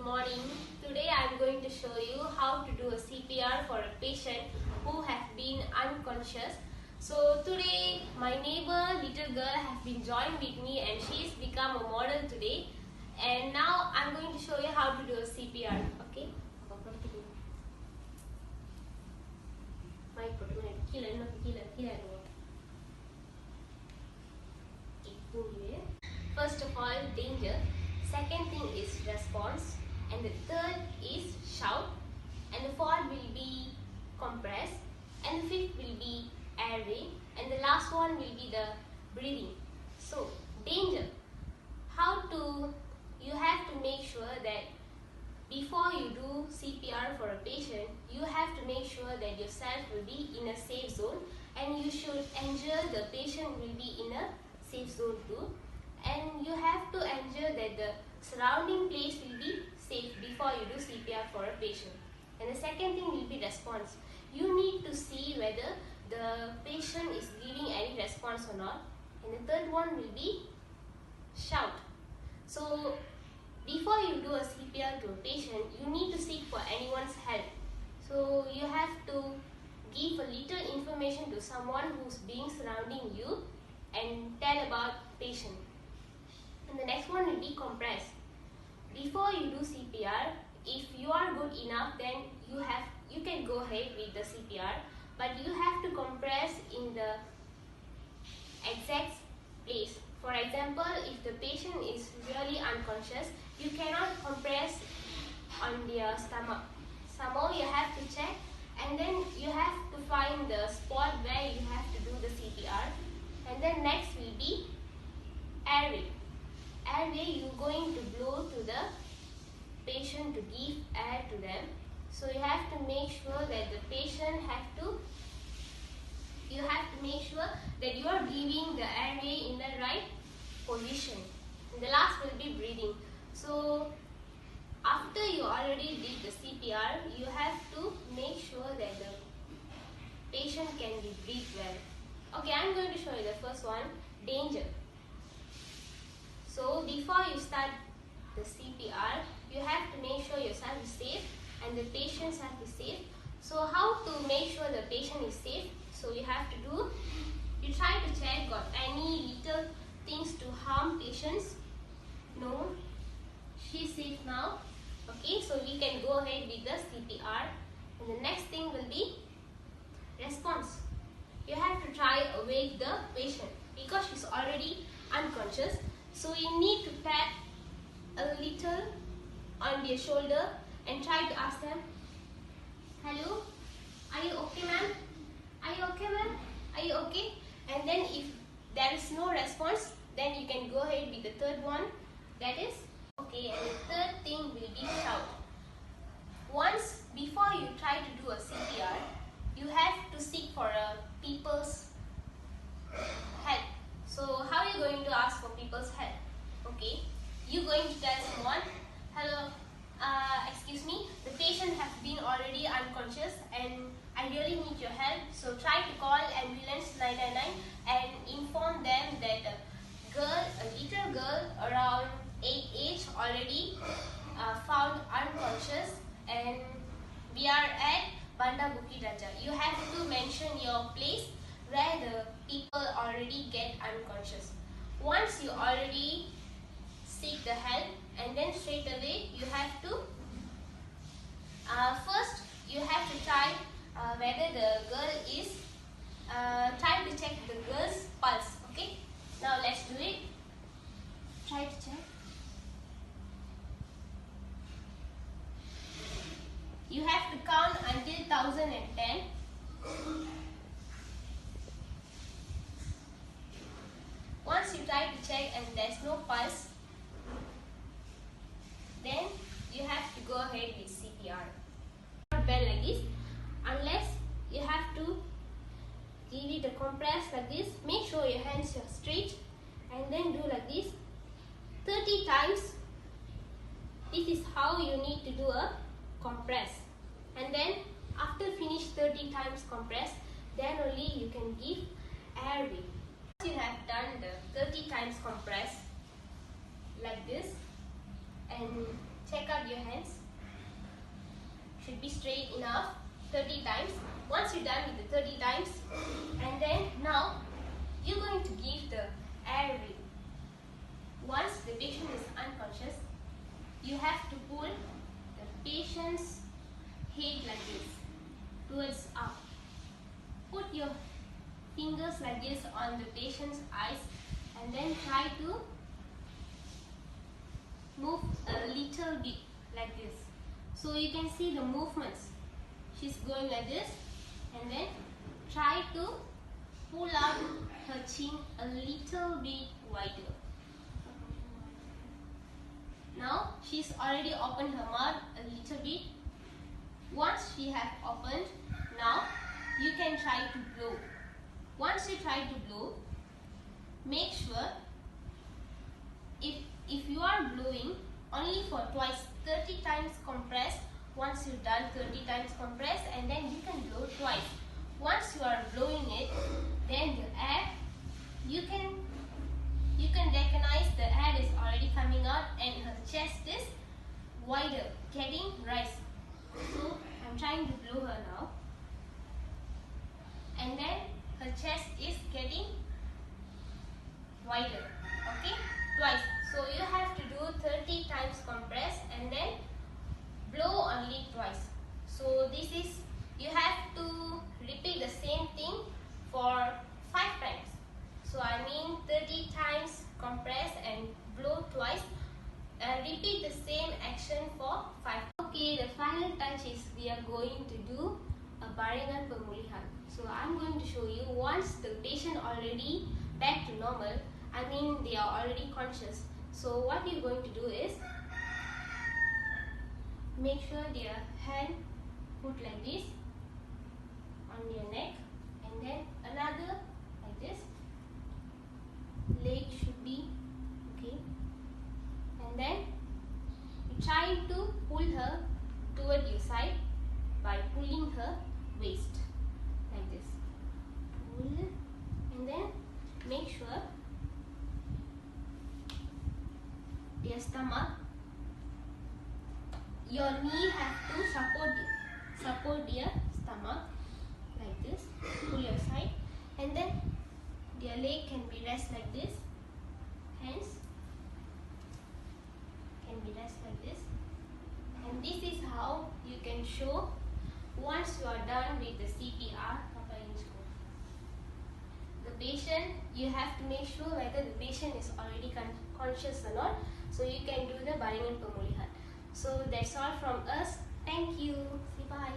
good morning. Today I am going to show you how to do a CPR for a patient who has been unconscious. So today my neighbor little girl has been joined with me and she's become a model today. And now I am going to show you how to do a CPR. Okay? First of all, danger. Second thing is response. And the third is shout. And the fourth will be compress. And the fifth will be airway. And the last one will be the breathing. So, danger. You have to make sure that before you do CPR for a patient, you have to make sure that yourself will be in a safe zone, and you should ensure the patient will be in a safe zone too. And you have to ensure that the surrounding place will be safe before you do CPR for a patient. And the second thing will be response. You need to see whether the patient is giving any response or not. And the third one will be shout. So before you do a CPR to a patient, you need to seek for anyone's help. So you have to give a little information to someone who's being surrounding you and tell about patient. And the next one will be compress. Before you do CPR, if you are good enough, then you can go ahead with the CPR, but you have to compress in the exact place. For example, if the patient is really unconscious, you cannot compress on their stomach. Somehow you have to check, and then you have to find the spot where you have to do the CPR. And then next will be airway. Airway, you're going to blow to the patient to give air to them. So you have to make sure that the patient you have to make sure that you are giving the airway in the right position. And the last will be breathing. So after you already did the CPR, you have to make sure that the patient can be breathed well. Okay, I'm going to show you the first one, danger. So before you start the CPR, you have to make sure yourself is safe and the patient self is safe. So how to make sure the patient is safe? So you have to you try to check got any little things to harm patients. No, she's safe now. Okay, so we can go ahead with the CPR. And the next thing will be response. You have to try awake the patient because she's already unconscious. So you need to tap a little on their shoulder and try to ask them, hello, are you okay, ma'am? Are you okay, ma'am? Are you okay? And then if there is no response, then you can go ahead with the third one, that is okay. And the third thing will be shout. Once before you try to do a CPR, you have to seek for people's help. So how are you going to ask for people's help? Okay, you're going to tell someone, hello, excuse me, the patient has been already unconscious and I really need your help. So try to call ambulance 999 and inform them that a little girl around 8 age already found unconscious, and we are at Banda Bukit Raja. You have to mention your place where the people already get unconscious. Once you already seek the help, and then straight away you have to first you have to try whether the girl is try to check the girl's pulse. Okay, now let's do it. Try to check. You have to count until 1010. Once you try to check and there's no pulse, then you have to go ahead with CPR. Not bend like this, unless you have to give it a compress like this. Make sure your hands are straight and then do like this 30 times. This is how you need to do a compress. And then after finish 30 times compress, then only you can give airway. Once you have done the 30 times compress like this and check out your hands. Should be straight enough. 30 times. Once you're done with the 30 times, and then now you're going to give the air ring. Once the patient is unconscious, you have to pull the patient's head like this towards up. Put your fingers like this on the patient's eyes and then try to move a little bit like this. So you can see the movements. She's going like this and then try to pull out her chin a little bit wider. Now she's already opened her mouth a little bit. Once she has opened, now you can try to blow. Once you try to blow, make sure if you are blowing only for twice, 30 times compress. Once you've done 30 times compress, and then you can blow twice. Once you are blowing it, then the air, you can recognize the air is already coming out and her chest is wider, getting raised. So I'm trying to blow her now, and then her chest is getting wider. Okay, twice. So you have to do 30 times compress and then blow only twice. So this is, you have to repeat the same thing for 5 times. So I mean 30 times compress and blow twice. Repeat the same action for 5. Okay, the final touch is we are going to do a baringan pemulihan. So I'm going to show you once the patient already back to normal, I mean they are already conscious. So what you're going to do is make sure their hand put like this on your neck, and then another like this. Leg should be okay, and then you try to pull her toward your side by pulling her waist like this. Pull, and then make sure their stomach, your knee has to support their stomach like this. Pull your side, and then their leg can be rest like this. Hands can be rest like this. And this is how you can show once you are done with the CPR. The patient, you have to make sure whether the patient is already conscious or not. So you can do the baringan pemulihan. So that's all from us. Thank you. Say bye.